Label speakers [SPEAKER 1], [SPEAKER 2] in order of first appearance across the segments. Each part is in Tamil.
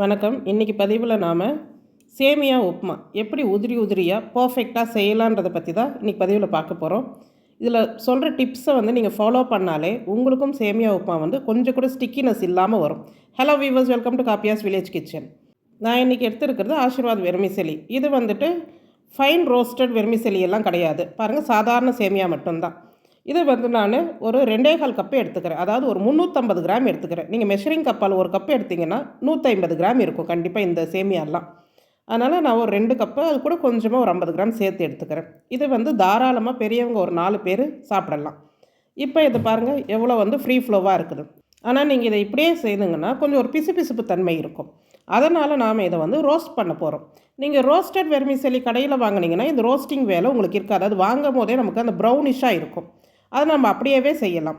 [SPEAKER 1] வணக்கம். இன்றைக்கி பதிவில் நாம் சேமியா உப்புமா எப்படி உதிரி உதிரியாக பர்ஃபெக்டாக செய்யலான்றதை பற்றி தான் இன்றைக்கி பதிவில் பார்க்க போகிறோம். இதில் சொல்கிற டிப்ஸை நீங்கள் ஃபாலோ பண்ணாலே உங்களுக்கும் சேமியா உப்புமா கொஞ்சம் கூட ஸ்டிக்கினஸ் இல்லாமல் வரும். ஹலோ வீவர்ஸ், வெல்கம் டு காப்பியாஸ் வில்லேஜ் கிச்சன். நான் இன்றைக்கி எடுத்துருக்கிறது ஆசீர்வாத் வெர்மிசெலி. இது ஃபைன் ரோஸ்டட் வெர்மிசெலி எல்லாம் கிடையாது. பாருங்கள், சாதாரண சேமியா மட்டும்தான். இது நான் ஒரு 2.25 கப்பு எடுத்துக்கிறேன். அதாவது ஒரு 350 கிராம் எடுத்துக்கிறேன். நீங்கள் மெஷரிங் கப்பால் ஒரு கப்பு எடுத்திங்கன்னா 150 கிராம் இருக்கும் கண்டிப்பாக இந்த சேமியாலாம். அதனால் நான் ஒரு 2 கப்பு, அது கூட கொஞ்சமாக ஒரு 50 கிராம் சேர்த்து எடுத்துக்கிறேன். இது தாராளமாக பெரியவங்க ஒரு 4 பேர் சாப்பிடலாம். இப்போ இது பாருங்கள் எவ்வளோ ஃப்ரீ ஃப்ளோவாக இருக்குது. ஆனால் நீங்கள் இதை இப்படியே செய்துங்கன்னா கொஞ்சம் ஒரு பிசுபிசுப்பு தன்மை இருக்கும். அதனால் நாம் இதை ரோஸ்ட் பண்ண போகிறோம். நீங்கள் ரோஸ்டட் வெர்மிசெலி கடையில் வாங்கினீங்கன்னா இந்த ரோஸ்டிங் வேலை உங்களுக்கு இருக்காது. அது வாங்கும் போதே நமக்கு அந்த ப்ரௌனிஷாக இருக்கும். அதை நம்ம அப்படியே செய்யலாம்.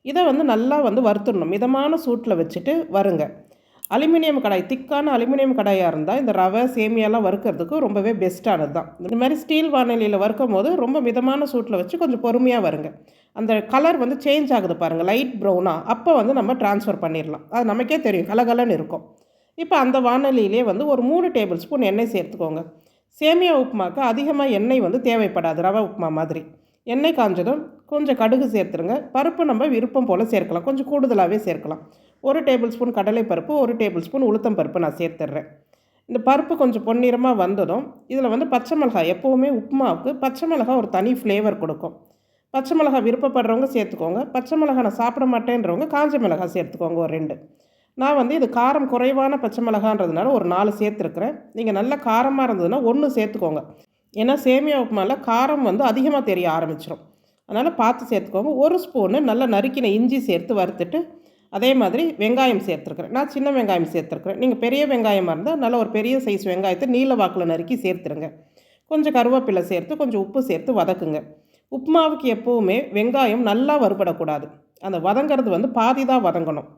[SPEAKER 1] இதை நல்லா வறுத்துடணும். மிதமான சூட்டில் வச்சுட்டு வருங்க. அலுமினியம் கடாய், திக்கான அலுமினியம் கடாயாக இருந்தால் இந்த ரவை சேமியாலாம் வறுக்கிறதுக்கு ரொம்பவே பெஸ்ட்டானது தான். இந்த மாதிரி ஸ்டீல் வானலியில் வறுக்கும் போது ரொம்ப மிதமான சூட்டில் வச்சு கொஞ்சம் பொறுமையாக வருங்க. அந்த கலர் சேஞ்ச் ஆகுது பாருங்கள், லைட் ப்ரௌனாக. அப்போ நம்ம ட்ரான்ஸ்ஃபர் பண்ணிடலாம். அது நமக்கே தெரியும், கலகலன்னு இருக்கும். இப்போ அந்த வானலியிலே ஒரு 3 டேபிள் ஸ்பூன் எண்ணெய் சேர்த்துக்கோங்க. சேமியா உப்புமாவுக்கு அதிகமாக எண்ணெய் தேவைப்படாது, ரவை உப்புமா மாதிரி. எண்ணெய் காஞ்சதும் கொஞ்சம் கடுகு சேர்த்துருங்க. பருப்பு நம்ம விருப்பம் போல் சேர்க்கலாம், கொஞ்சம் கூடுதலாகவே சேர்க்கலாம். 1 டேபிள் ஸ்பூன் கடலை பருப்பு, 1 டேபிள் ஸ்பூன் உளுத்தம் பருப்பு நான் சேர்த்துட்றேன். இந்த பருப்பு கொஞ்சம் பொன்னிறமாக வந்ததும் இதில் பச்சை மிளகாய், எப்போவுமே உப்புமாவுக்கு பச்சை மிளகாய் ஒரு தனி ஃப்ளேவர் கொடுக்கும். பச்சை மிளகாய் விருப்பப்படுறவங்க சேர்த்துக்கோங்க. பச்சை மிளகாய் நான் சாப்பிட மாட்டேன்றவங்க காஞ்ச மிளகாய் சேர்த்துக்கோங்க ஒரு 2. நான் இது காரம் குறைவான பச்சை மிளகான்றதுனால ஒரு 4 சேர்த்துருக்குறேன். நீங்கள் நல்ல காரமாக இருந்ததுன்னா 1 சேர்த்துக்கோங்க. ஏன்னா சேமியா உப்புமாவில் காரம் அதிகமாக தெரிய ஆரம்பிச்சிடும். அதனால் பார்த்து சேர்த்துக்கோங்க. 1 ஸ்பூனு நல்லா நறுக்கின இஞ்சி சேர்த்து வறுத்துட்டு அதே மாதிரி வெங்காயம் சேர்த்துருக்குறேன். நான் சின்ன வெங்காயம் சேர்த்துருக்குறேன். நீங்கள் பெரிய வெங்காயமாக இருந்தால் நல்ல ஒரு பெரிய சைஸ் வெங்காயத்தை நீல வாக்கில் நறுக்கி சேர்த்துருங்க. கொஞ்சம் கருவேப்பிலை சேர்த்து கொஞ்சம் உப்பு சேர்த்து வதக்குங்க. உப்புமாவுக்கு எப்போவுமே வெங்காயம் நல்லா வறுபடக்கூடாது. அந்த வதங்கிறது பாதி தான் வதங்கணும்.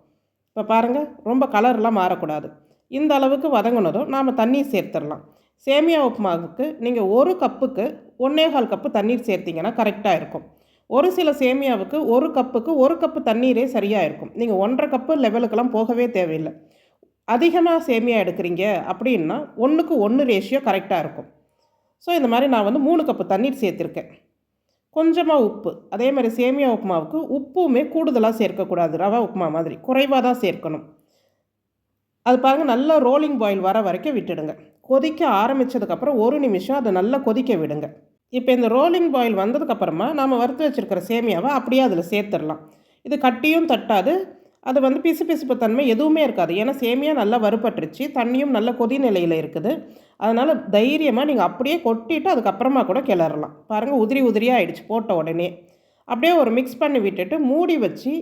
[SPEAKER 1] இப்போ பாருங்கள், ரொம்ப கலர்லாம் மாறக்கூடாது. இந்த அளவுக்கு வதங்கினதும் நாம் தண்ணீர் சேர்த்துடலாம். சேமியா உப்புமாவுக்கு நீங்கள் 1 கப்புக்கு 1.25 கப்பு தண்ணீர் சேர்த்திங்கன்னா கரெக்டாக இருக்கும். ஒரு சில சேமியாவுக்கு 1 கப்புக்கு 1 கப்பு தண்ணீரே சரியாக இருக்கும். நீங்கள் 1.5 கப்பு லெவலுக்கெல்லாம் போகவே தேவையில்லை. அதிகமாக சேமியா எடுக்கிறீங்க அப்படின்னா 1க்கு 1 ரேஷியோ கரெக்டாக இருக்கும். ஸோ இந்த மாதிரி நான் 3 கப்பு தண்ணீர் சேர்த்துருக்கேன். கொஞ்சமாக உப்பு. அதே மாதிரி சேமியா உப்புமாவுக்கு உப்புமே கூடுதலாக சேர்க்கக்கூடாது. ரவா உப்புமா மாதிரி குறைவாக தான் சேர்க்கணும். அது பாருங்கள், நல்லா ரோலிங் பாயில் வர வரைக்கும் விட்டுடுங்க. கொதிக்க ஆரம்பித்ததுக்கப்புறம் 1 நிமிஷம் அதை நல்லா கொதிக்க விடுங்க. இப்போ இந்த ரோலிங் பாயில் வந்ததுக்கப்புறமா நாம் வறுத்து வச்சுருக்கிற சேமியாவை அப்படியே அதில் சேர்த்துடலாம். இது கட்டியும் தட்டாது, அது பிசுபிசுப்பு தன்மை எதுவுமே இருக்காது. ஏன்னா சேமியா நல்லா வறுபட்டுருச்சு, தண்ணியும் நல்ல கொதி நிலையில் இருக்குது. அதனால் தைரியமாக நீங்கள் அப்படியே கொட்டிட்டு அதுக்கப்புறமா கூட கிளறலாம். பாருங்கள், உதிரி உதிரியாக ஆகிடுச்சு போட்ட உடனே. அப்படியே ஒரு மிக்ஸ் பண்ணி விட்டுட்டு மூடி வச்சு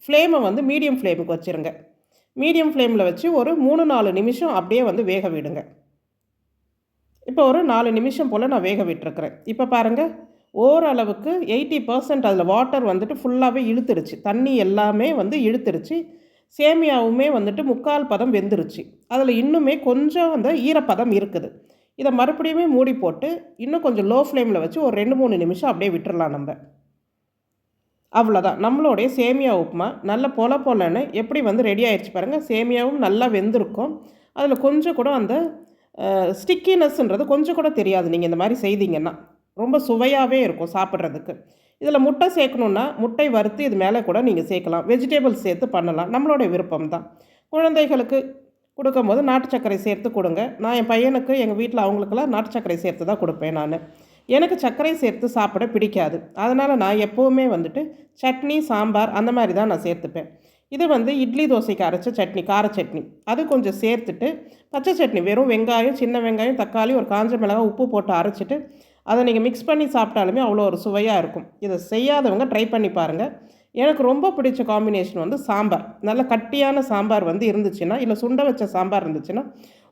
[SPEAKER 1] ஃப்ளேமை மீடியம் ஃப்ளேமுக்கு வச்சுருங்க. மீடியம் ஃப்ளேமில் வச்சு ஒரு 3-4 நிமிஷம் அப்படியே வேக விடுங்க. இப்போ ஒரு 4 நிமிஷம் போல் நான் வேக விட்டுருக்குறேன். இப்போ பாருங்கள், ஓரளவுக்கு 80% அதில் வாட்டர் ஃபுல்லாகவே இழுத்துருச்சு. தண்ணி எல்லாமே இழுத்துருச்சு. சேமியாவுமே 3/4 பதம் வெந்துருச்சு. அதில் இன்னுமே கொஞ்சம் ஈரப்பதம் இருக்குது. இதை மறுபடியுமே மூடி போட்டு இன்னும் கொஞ்சம் லோ ஃப்ளேமில் வச்சு ஒரு 2-3 நிமிஷம் அப்படியே விட்டுறலாம் நம்ம. அவ்வளோதான், நம்மளுடைய சேமியா உப்புமா நல்ல பொலன்னு எப்படி ரெடி ஆகிடுச்சு பாருங்கள். சேமியாவும் நல்லா வெந்திருக்கும். அதில் கொஞ்சம் கூட அந்த ஸ்டிக்கினஸ்ன்றது கொஞ்சம் கூட தெரியாது. நீங்கள் இந்த மாதிரி செய்தீங்கன்னா ரொம்ப சுவையாகவே இருக்கும் சாப்பிட்றதுக்கு. இதில் முட்டை சேர்க்கணுன்னா முட்டை வறுத்து இது மேலே கூட நீங்கள் சேர்க்கலாம். வெஜிடபிள்ஸ் சேர்த்து பண்ணலாம், நம்மளுடைய விருப்பம் தான். குழந்தைகளுக்கு கொடுக்கும்போது நாட்டு சர்க்கரை சேர்த்து கொடுங்க. நான் என் பையனுக்கு எங்கள் வீட்டில் அவங்களுக்கெல்லாம் நாட்டு சர்க்கரை சேர்த்து தான் கொடுப்பேன் நான். எனக்கு சர்க்கரை சேர்த்து சாப்பிட பிடிக்காது. அதனால் நான் எப்போவுமே சட்னி, சாம்பார் அந்த மாதிரி தான் நான் சேர்த்துப்பேன். இது இட்லி தோசைக்கு அரைச்ச சட்னி, கார சட்னி, அது கொஞ்சம் சேர்த்துட்டு பச்சை சட்னி, வெறும் வெங்காயம், சின்ன வெங்காயம், தக்காளி, ஒரு காஞ்ச மிளகாய், உப்பு போட்டு அரைச்சிட்டு அதை நீங்கள் மிக்ஸ் பண்ணி சாப்பிட்டாலுமே அவ்வளோ ஒரு சுவையாக இருக்கும். இதை செய்யாதவங்க ட்ரை பண்ணி பாருங்கள். எனக்கு ரொம்ப பிடிச்ச காம்பினேஷன் சாம்பார். நல்ல கட்டியான சாம்பார் இருந்துச்சுன்னா, இல்லை சுண்ட வச்ச சாம்பார் இருந்துச்சுன்னா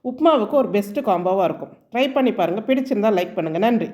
[SPEAKER 1] உப்புமாவுக்கு ஒரு பெஸ்ட்டு காம்போவாக இருக்கும். ட்ரை பண்ணி பாருங்கள். பிடிச்சிருந்தால் லைக் பண்ணுங்கள். நன்றி.